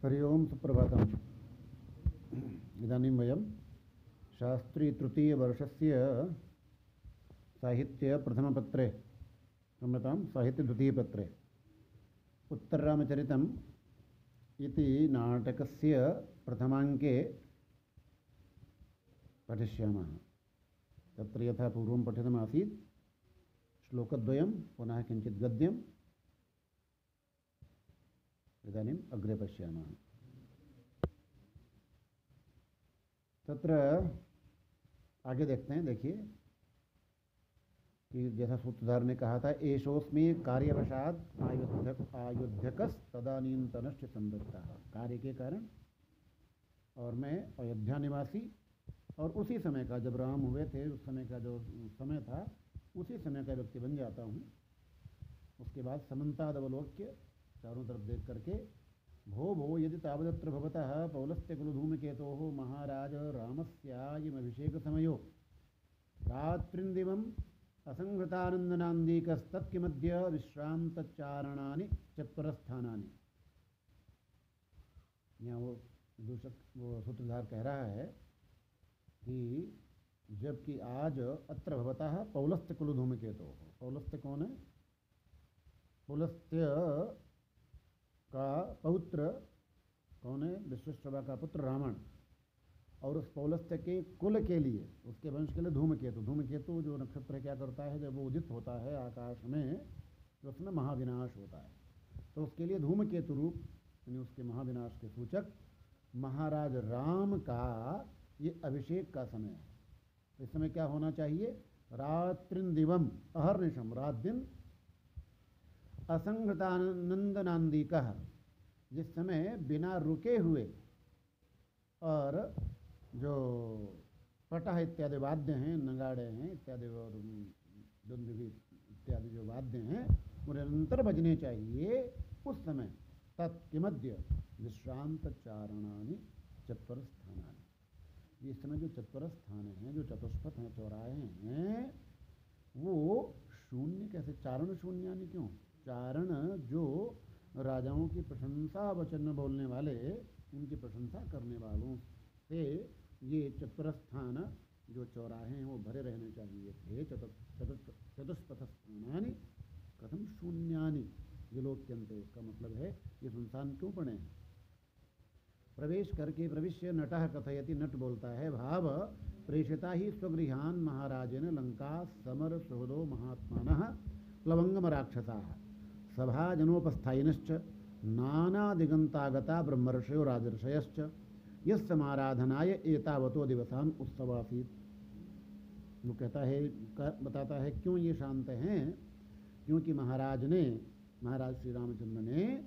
हरि ओम सुप्रभातम्। इदानीं वयं शास्त्री तृतीयवर्षस्य साहित्यप्रथमपत्रे क्षम्यतां साहित्यद्वितीयपत्रे उत्तररामचरितम् इति नाटकस्य प्रथमाङ्के पठिष्यामः। तत्र यथा पूर्वं पठितमासीत् श्लोकद्वयं पुनः किञ्चित् गद्यम् इदानीम् अग्रे पश्यामः। तत्र आगे देखते हैं। देखिए कि जैसा सूत्रधार ने कहा था, एषोऽस्मि कार्यवशात् आयुध्यकस् तदानीन्तनश्च संदत्तः। कार्य के कारण और मैं अयोध्या निवासी और उसी समय का, जब राम हुए थे उस समय का जो समय था उसी समय का व्यक्ति बन जाता हूँ। उसके बाद समन्तादवलोक्य चारों तरफ देख करके, भो भो यदि तावदत्र भवतः पौलस्त्य कुलधूमकेतोः महाराज रामस्यायमभिषेक समयो रात्रिन्दिवम् असंहृतानन्दनान्दीकस्तत्किमद्य विश्रांतचारणानि चत्वरस्थानानि। यहाँ वो सूत्रधार कह रहा है कि जबकि आज अत्र भवतः पौलस्त्य कुलधूमकेतोः। पौलस्त्य कौन है? पौलस्त्य का पौत्र कौन है? विश्वश्रवा का पुत्र रावण। और उस पौलस्त्य के कुल के लिए, उसके वंश के लिए धूमकेतु। धूमकेतु जो नक्षत्र क्या करता है, जब वो उदित होता है आकाश में तो उसमें महाविनाश होता है। तो उसके लिए धूमकेतु रूप यानी उसके महाविनाश के सूचक महाराज राम का ये अभिषेक का समय है। इस समय क्या होना चाहिए? रात्रिन्दिवम अहर्निशम, रात दिन, असंहृतानंदनांदिकः, जिस समय बिना रुके हुए, और जो पटह इत्यादि वाद्य हैं, नगाड़े हैं इत्यादि और दुंदुभी इत्यादि जो वाद्य हैं वो निरंतर बजने चाहिए उस समय। तत्किमद्य विश्रांत चारणानि चत्वरस्थानानि। इस समय जो चत्वरस्थान हैं, जो चतुष्पथ हैं, चौराहे हैं, वो शून्य कैसे? चारण शून्यानि क्यों? चारण जो राजाओं की प्रशंसा वचन बोलने वाले, उनकी प्रशंसा करने वालों से ये चतुरस्थान जो चौराहे हैं वो भरे रहने चाहिए थे। चतुष्पथ स्थानानि कथम शून्यानि विलोक्यन्ते। इसका मतलब है ये सुनसान क्यों पड़े हैं? प्रवेश करके प्रविश्य नटः कथयति, नट बोलता है, भाव प्रेषिता ही स्वगृहान महाराजेन लंका समर सुहृदो महात्मानः प्लवंगम राक्षसाः सभाजनोपस्थायिनश्च नाना दिगंतागता ब्रह्मर्षयो राजर्षयश्च यस्समाराधनाय एतावतो दिवसान उत्सवासीत्। वो कहता है, बताता है क्यों ये शांत हैं। क्योंकि महाराज श्री रामचंद्र ने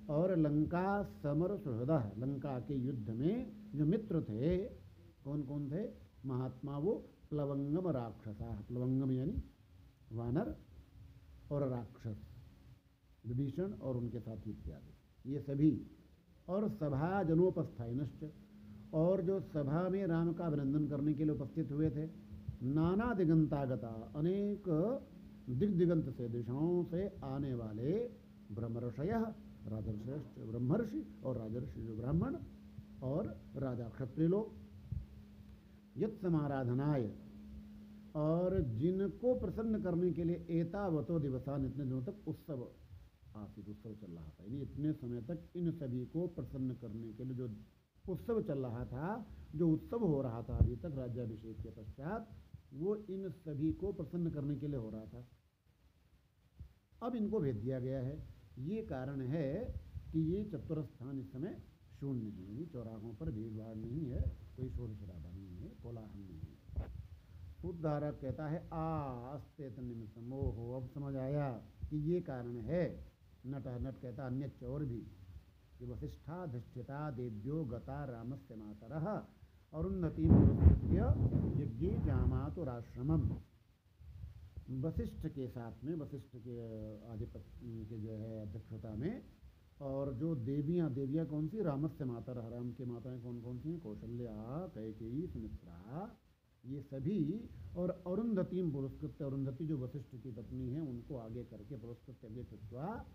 और लंका समर सुहृदः, लंका के युद्ध में जो मित्र थे, कौन कौन थे? महात्मा वो प्लवंगम राक्षसा। प्लवंगम यानी वानर और राक्षस, विभीषण और उनके साथी इत्यादि, ये सभी। और सभा जनोपस्थायिनश्च, और जो सभा में राम का अभिनंदन करने के लिए उपस्थित हुए थे। नाना दिगंतागता, अनेक दिग दिगंत से, दिशाओं से आने वाले ब्रह्मर्षयः राजर्षयश्च, ब्रह्मर्षि और राजर्षि जो ब्राह्मण और राजा क्षत्रिय लोग। यत् समाराधनाय, और जिनको प्रसन्न करने के लिए एतावतो दिवसान, इतने दिनों तक उत्सव आसित, उत्सव चल रहा था। यानी इतने समय तक इन सभी को प्रसन्न करने के लिए जो उत्सव चल रहा था, जो उत्सव हो रहा था अभी तक राज्याभिषेक के पश्चात, वो इन सभी को प्रसन्न करने के लिए हो रहा था। अब इनको भेज दिया गया है। ये कारण है कि ये चतुरस्थान इस समय शून्य है। ये चौराहों पर भीड़ भाड़ नहीं है, कोई शोर शराबा नहीं है, कोलाहल नहीं है। सूत्रधारक कहता है आस्तेत निमित्त मोहो। अब समझ आया कि ये कारण है। नट कहता अन्य और भी कि वसिष्ठाधिष्ठिता देव्यो गता रामस्य मातरः अरुन्धतीं पुरस्कृत्य यज्ञे जामातुराश्रमम्। वशिष्ठ के साथ में, वशिष्ठ के आधिपत्य के जो है अध्यक्षता में, और जो देवियाँ कौन सी? रामस्य मातरः, राम की माताएं कौन कौन सी हैं? कौशल्या, कैकेयी, सुमित्रा, ये सभी। और अरुंधतीं पुरस्कृत्य, अरुंधति जो वशिष्ठ की पत्नी है उनको आगे करके पुरस्कृत्य आगे कृत्वा,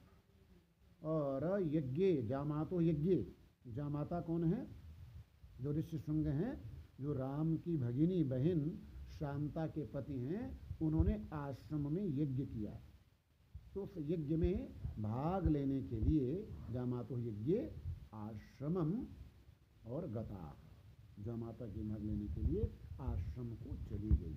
और यज्ञे जामातो, यज्ञे जामाता कौन है? जो ऋष्यशृंग हैं, जो राम की भगिनी बहन शांता के पति हैं, उन्होंने आश्रम में यज्ञ किया। तो उस यज्ञ में भाग लेने के लिए जामातो यज्ञ आश्रमम और गता, जामाता के भाग लेने के लिए आश्रम को चली गई।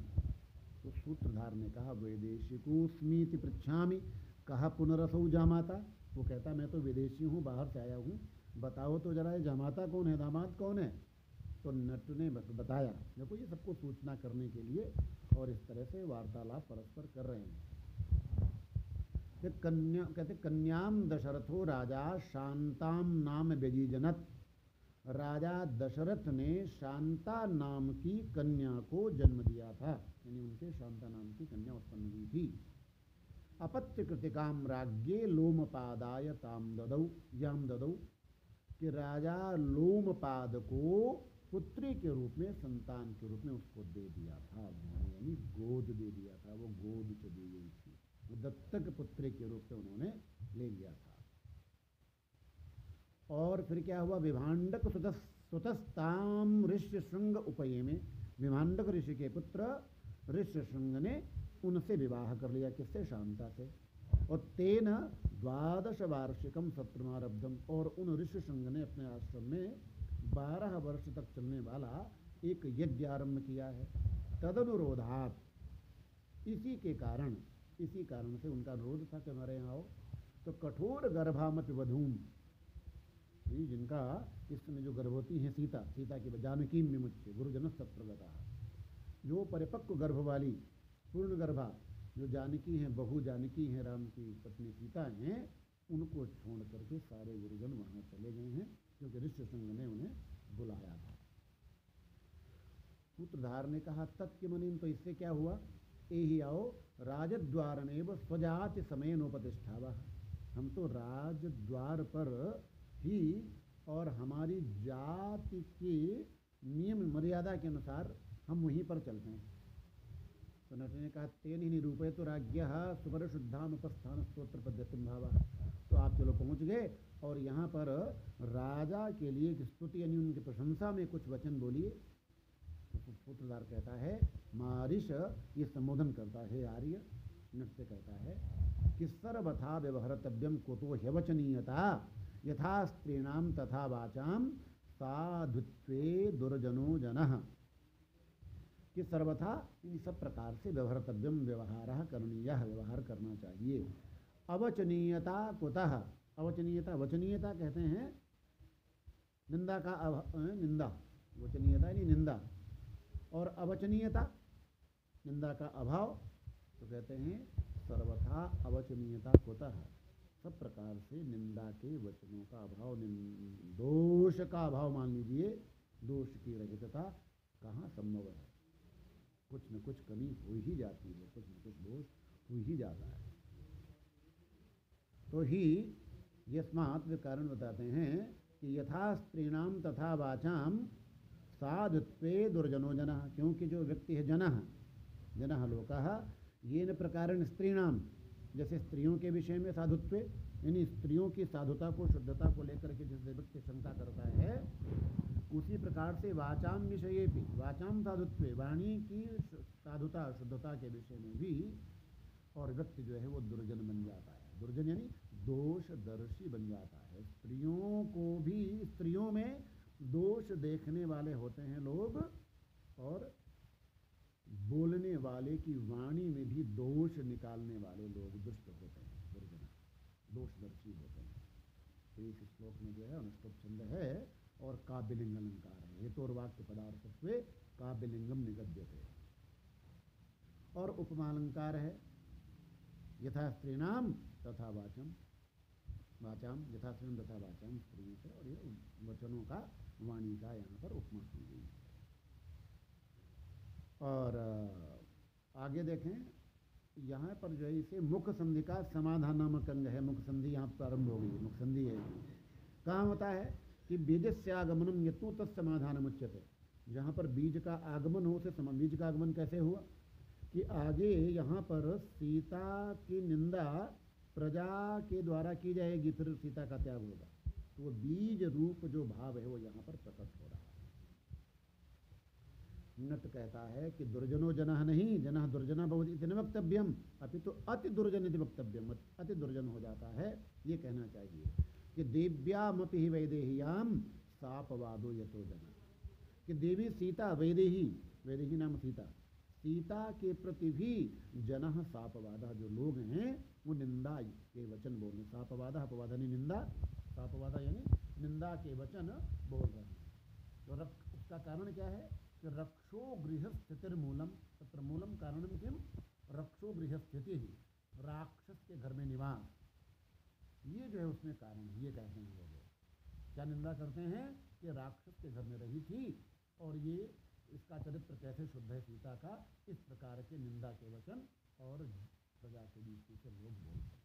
तो सूत्रधार ने कहा वैदेशिकोस्मीति पृच्छामि कहा पुनरसौ जामाता। वो कहता मैं तो विदेशी हूँ, बाहर से आया हूँ, बताओ तो जरा ये जामाता कौन है, दामाद कौन है। तो नट ने बताया। देखो ये सबको सूचना करने के लिए और इस तरह से वार्तालाप परस्पर कर रहे हैं। कन्या कहते कन्याम दशरथो राजा शांताम नाम व्यजीजनत। राजा दशरथ ने शांता नाम की कन्या को जन्म दिया था, यानी उनके शांता नाम की कन्या उत्पन्न हुई थी। अपत्य कृतिकाम राज्ञे लोमपादाय ताम ददौ याम ददौ, कि राजा लोमपाद को पुत्री के रूप में, संतान के रूप में उसको दे दिया था, यानी गोद दे दिया था, वो गोद से दी गई थी, वो दत्तक पुत्री के रूप में उन्होंने ले लिया था। और फिर क्या हुआ, विभांडक सुतस्ताम ऋष्यशृंग उपये में, विभांडक ऋषि के पुत्र ऋष्यशृंग ने उनसे विवाह कर लिया। किससे? शांता से। और तेन 12 वार्षिकम सत्रमारब्धम, और उन ऋष्यशृंग ने अपने आश्रम में 12 वर्ष तक चलने वाला एक यज्ञ आरंभ किया है। तदनुरोधात, इसी कारण से उनका अनुरोध था कि हमारे यहाँ आओ। तो कठोर गर्भामपि वधूम, जिनका इस समय जो गर्भवती हैं सीता की जानकी विमुच्य गुरुजन सप्रगता, जो परिपक्व गर्भ वाली पूर्ण गर्भा जो जानकी हैं, बहु जानकी हैं, राम की पत्नी सीता हैं, उनको छोड़ करके सारे गुरुजन वहाँ चले गए हैं, क्योंकि ऋष्यशृंग ने उन्हें बुलाया था। सूत्रधार ने कहा तत्किमुनिम, तो इससे क्या हुआ, एहि आओ राजद्वारमेव स्वजाति समयनोपतिष्ठावः, हम तो राजद्वार पर ही और हमारी जाति के नियम मर्यादा के अनुसार हम वहीं पर चलते हैं। तो नट ने कहा तेन ही निरूपय तो राज्ञ सुपर शुद्धान उपस्थान स्तोत्र पद्धति भावा, तो आप चलो पहुँच गए और यहाँ पर राजा के लिए एक स्तुति यानी उनकी प्रशंसा में कुछ वचन बोलिए। तो सूत्रधार कहता है, मारिश ये संबोधन करता है आर्य, नट से कहता है कि सर्वथा व्यवहर्तव्यम कुतो ह्यवचनीयता यथा स्त्रीणाम तथा वाचाम साधुत्वे दुर्जनो जनः, कि सर्वथा इन सब प्रकार से व्यवहर्तव्यम व्यवहार करणीयः, व्यवहार करना चाहिए। अवचनीयता कुतः, अवचनीयता, वचनीयता कहते हैं निंदा का निंदा, वचनीयता यानी निंदा, और अवचनीयता निंदा का अभाव, तो कहते हैं सर्वथा अवचनीयता कुतः, सब प्रकार से निंदा के वचनों का अभाव, दोष का अभाव मान लीजिए, दोष की रहितता कहाँ संभव है, कुछ न कुछ कमी हो ही जाती है, कुछ न कुछ दोष हो ही जाता है। तो ही यस्मात् वे कारण बताते हैं कि यथा स्त्रीणाम तथा वाचाम साधुत्वे दुर्जनो जनः, क्योंकि जो व्यक्ति है जनः लोकः येन प्रकारेण स्त्रीणाम, जैसे स्त्रियों के विषय में साधुत्व यानी स्त्रियों की साधुता को, शुद्धता को लेकर के जिस व्यक्ति शंका करता है, उसी प्रकार से वाचाम विषये भी, वाचाम साधुत्व वाणी की साधुता शुद्धता के विषय में भी, और व्यक्ति जो है वो दुर्जन बन जाता है। दुर्जन यानी दोषदर्शी बन जाता है। स्त्रियों को भी, स्त्रियों में दोष देखने वाले होते हैं लोग, और बोलने वाले की वाणी में भी दोष निकालने वाले लोग दुष्ट होते हैं, दुर्जन दोषदर्शी होते हैं। तो इस श्लोक में जो है अनुष्टुप छंद है और काव्यलिंग अलंकार है। हेतुर्वाक्य पदार्थत्वे काव्यलिंगम निगद्यते, और उपमालंकार है यथा स्त्रीणाम तथा वाचाम यथा स्त्रीणाम तथा वाचाम, स्त्रियों से, और ये वचनों का, वाणी का यहाँ पर उपमा की गई है। और आगे देखें, यहाँ पर जो है इसे मुख संधि का समाधान नामक अंग है। मुख संधि यहाँ प्रारंभ हो गई, मुख संधि है। कहाँ होता है कि बीजस्य आगमनम यत्नु तत्समाधानम उच्यते, जहाँ पर बीज का आगमन हो, उसे बीज का आगमन कैसे हुआ कि आगे यहाँ पर सीता की निंदा प्रजा के द्वारा की जाएगी, फिर सीता का त्याग होगा। तो वो बीज रूप जो भाव है वो यहाँ पर प्रकट हो रहा है। नट कहता है कि दुर्जनो जनः नहीं, जनः दुर्जना भवति इति न वक्तव्यम, अपितु अति दुर्जन इति वक्तव्यम, अति दुर्जन हो जाता है ये कहना चाहिए कि देव्यामपि ही वैदेह्याम सापवादो यतो जना, कि देवी सीता वैदेही, वैदेही नाम सीता, सीता के प्रति भी जनः सापवादा, जो लोग हैं वो निंदा के वचन बोल रहे, सापवादा अपवादा नहीं निंदा, सापवादा यानी निंदा के वचन बोल रहे हैं। तो उसका कारण क्या है कि रक्षो गृहस्थितिर्मूलम, तत्र मूलम कारणम किम, रक्षो गृहस्थिति ही, राक्षस के घर में निवास, ये जो है उसमें कारण है। ये कहते हैं वो लोग क्या निंदा करते हैं कि राक्षस के घर में रही थी और ये इसका चरित्र कैसे शुद्ध है सीता का, इस प्रकार के निंदा के वचन और प्रजा के बीच से लोग बोलते हैं।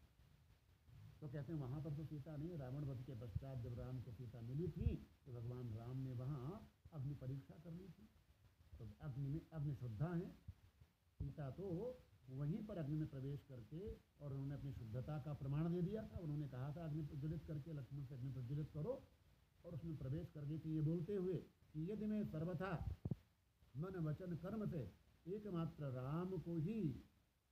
तो कहते हैं वहाँ पर तो सीता नहीं, रावण वध के पश्चात जब राम को सीता मिली थी तो भगवान राम ने वहाँ अग्नि परीक्षा कर ली थी, तो अग्नि में अग्नि शुद्धा है, सीता तो वहीं पर अग्नि में प्रवेश करके और उन्होंने अपनी शुद्धता का प्रमाण दे दिया था। उन्होंने कहा था अग्नि प्रज्वलित करके लक्ष्मण से अग्नि प्रज्वलित करो, और उसमें प्रवेश कर गई थी ये बोलते हुए कि यदि मैं सर्वथा मन वचन कर्म से एकमात्र राम को ही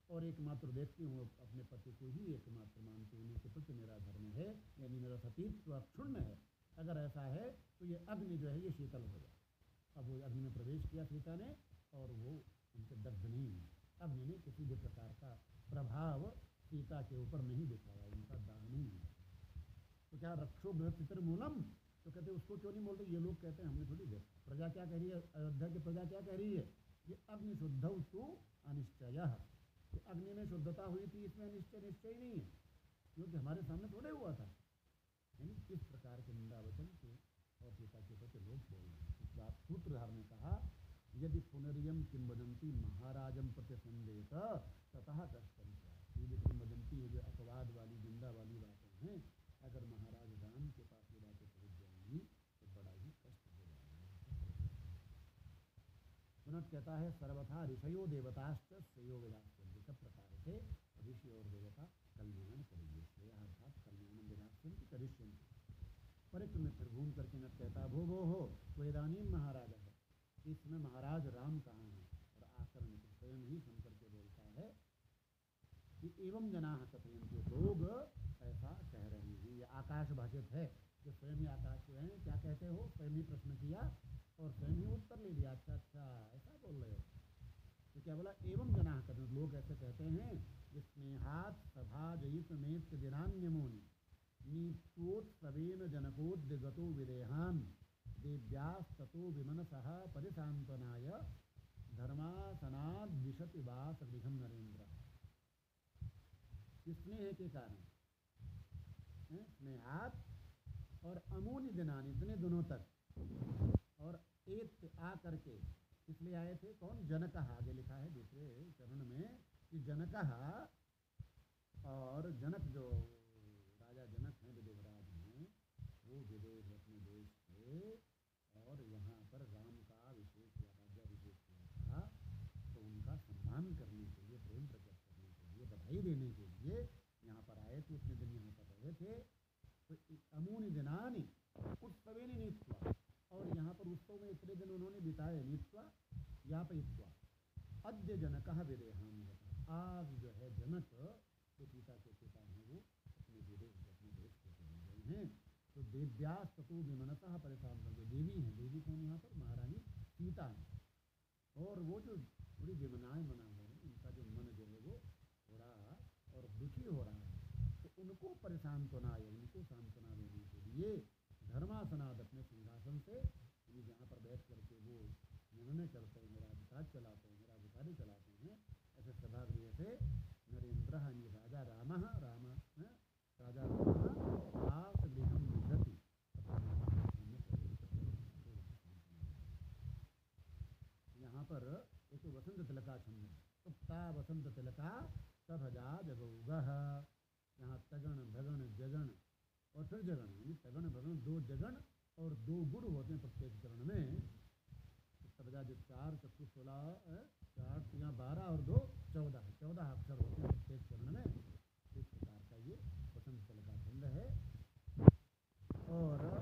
और एकमात्र देखती हूँ, अपने पति को ही एकमात्र मानती हूँ, उनके प्रति मेरा धर्म है, यानी मेरा सतीत्व अक्षुण्ण है, अगर ऐसा है तो ये अग्नि जो है ये शीतल हो जाए। अब वो अग्नि में प्रवेश किया सीता ने और वो उनके दग्ध नहीं है, अग्नि ने किसी भी प्रकार का प्रभाव सीता के ऊपर नहीं दिखाया, उनका दाह नहीं है। तो क्या रक्षो गृहस्थितिर्मूलम, तो कहते उसको क्यों नहीं बोलते, ये लोग कहते हैं हमने थोड़ी देखा, प्रजा क्या कह रही है, अयोध्या की प्रजा क्या कह रही है, ये अग्नि शुद्धौ तु अनिश्चयः, कि अग्नि में शुद्धता हुई थी इसमें अनिश्चय निश्चय नहीं है, क्योंकि हमारे सामने थोड़े हुआ था। यानी इस प्रकार के निंदा वचन के और सीता के प्रति लोग बोल रहे हैं। इस बात सूत्रधार ने कहा यदि पुनरियम किंवदंती महाराजम प्रति संदेश ततः कष्टम, ये जो किंवदंती, ये जो अपवाद वाली निंदा वाली बातें हैं, अगर महाराज राम के पास ये बातें पहुँच जाएंगी तो बड़ा ही कष्ट हो जाएगा। सुनत कहता है सर्वथा ऋषयो देवताश्च श्रेयो विधास्यन्ति, सब प्रकार से ऋषि और देवता कल्याण करेंगे, श्रेय अर्थात कल्याण विधास्यन्ति करिष्यन्ति। परिक्र में फिर घूम करके नट कहता भोगो हो वेदानी महाराजा है, इसमें महाराज राम कहाँ हैं, और आकर स्वयं ही सुन करके बोलता है कि एवं जनाः कथयन्ति, लोग ऐसा कह रहे हैं, ये आकाश भाषित है, जो स्वयं ही आकाश जो है क्या कहते हो, स्वयं ही प्रश्न किया और स्वयं ही उत्तर ले दिया, अच्छा अच्छा ऐसा बोल रहे हो। तो क्या बोला, एवं जनाः कथयन्ति, लोग ऐसे कहते हैं, स्नेहात् सभा जयित नेत्र दिनान्यमोनि नीत्वोत्सवेन जनकोद्यगतो विदेहान देव्यास्ततो विमनसः परिसांत्वनाय धर्मासनाद् विशति वास गृहं नरेंद्र। स्नेह के कारण, स्नेहात् और अमूनि दिनानि, इतने दिनों तक, और एक आ करके, इसलिए आए थे कौन, जनकः, आगे लिखा है दूसरे चरण में कि जनकः, और जनक जो राजा जनक हैं, विदेहराज हैं, वो विदेह अपने देश से और यहाँ पर राम का अभिषेक या राज्याभिषेक किया था, तो उनका सम्मान करने के लिए, प्रेम प्रकट करने के लिए, बधाई देने के लिए यहाँ पर आए थे, इतने दिन यहाँ पर रहे थे। तो अमूनि दिनानि उत्सवेन नीत्वा, और यहाँ पर उत्सव में इतने दिन उन्होंने बिताए, नीत्वा यापयित्वा अद्य जनकः विदेहान, आज जो है जनक जो सीता के पिता हैं वो अपने विदेश अपने देश को चले गए हैं। तो देव्यास्ततो विमनसः परिसांत्वनाय, जो देवी हैं, देवी कौन यहाँ पर, महारानी सीता है, और वो जो थोड़ी विमनाएं बना हुए हैं, उनका जो मन जो है वो थोड़ा और दुखी हो रहा है, तो उनको परिसांत्वनाय, उनको सांत्वना देने के लिए धर्मासनाद, अपने सिंहासन से, यानी जहाँ पर बैठ करके वो निर्णय करते हैं, मेरा अधिकार चलाते हैं, मेरा अधिकारी चलाते हैं, ऐसे सभागृह से नरेंद्र राजा राम, राजा राम वास गृहं विशति, यहाँ पर एक वसंत तिलका छंद है, उक्ता वसंत तिलका सभजा जगौगः, यहाँ तगण भगण जगण और फिर जगण, यानी तगण भगण दो जगण और दो गुण होते हैं प्रत्येक चरण में। सभजा जो 4 चक्षु 16, 4 यहाँ 12 और 2 14, 14 अक्षर होते हैं प्रत्येक चरण में। इस प्रकार का ये वसंत तिलका छंद है। और